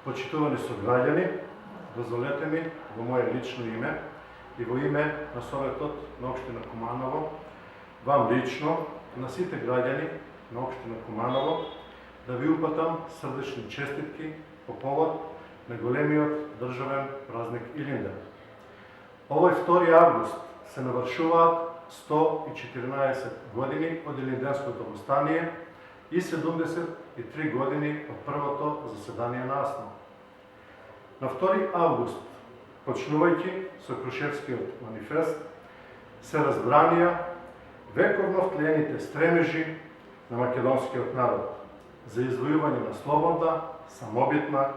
Почитувани сограѓани, дозволете ми во моје лично име и во име на Советот на општина Куманово, вам лично, на сите граѓани на општина Куманово, да ви упатам срдечни честитки по повод на големиот државен празник Илинден. Овој 2 август се навршуваат 114 години од Илинденското востание и 73 години од првото заседание на АСНО. На 2 август, почнувајќи со Крушевскиот манифест, се разбранија вековно втлените стремежи на македонскиот народ за извојување на слободна, самобитна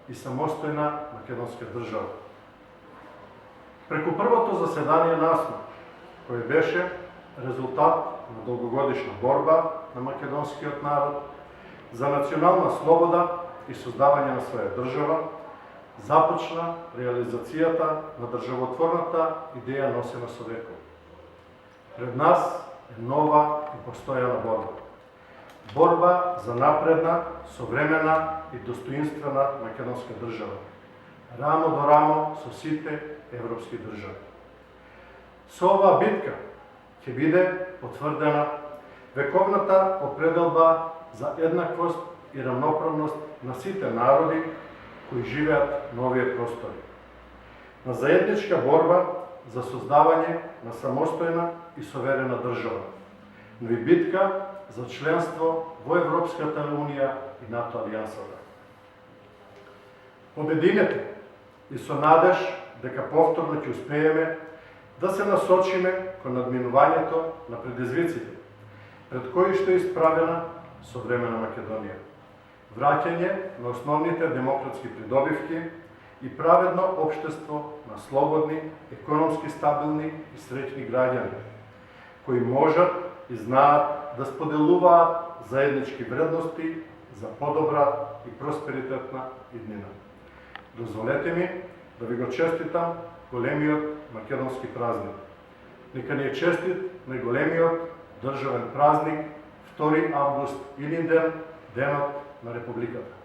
и самостојна македонска држава. Преку првото заседание на АСНО, кој беше резултат на долгогодишна борба на македонскиот народ за национална слобода и создавање на своја држава, започна реализацијата на државотворната идеја носена со веков. Пред нас е нова и постојана борба. Борба за напредна, современа и достоинствена македонска држава, рамо до рамо со сите европски држави. Со оваа битка ќе биде потврдена вековната определба за еднаквост и равноправност на сите народи кои живеат на овие простори, на заедничка борба за создавање на самостојна и суверена држава, но и битка за членство во Европската унија и НАТО алијансата. Побединете и со надеж дека повторно ќе успееме да се насочиме кон надминувањето на предизвиците пред кои што е исправена современа Македонија, враќање на основните демократски придобивки и праведно општество на слободни, економски стабилни и среќни граѓани, кои можат и знаат да споделуваат заеднички вредности за подобра и просперитетна иднина. Дозволете ми да ви го честитам големиот македонски празник. Нека ни е честит најголемиот државен празник 2 август Илинден, денот на Републиката.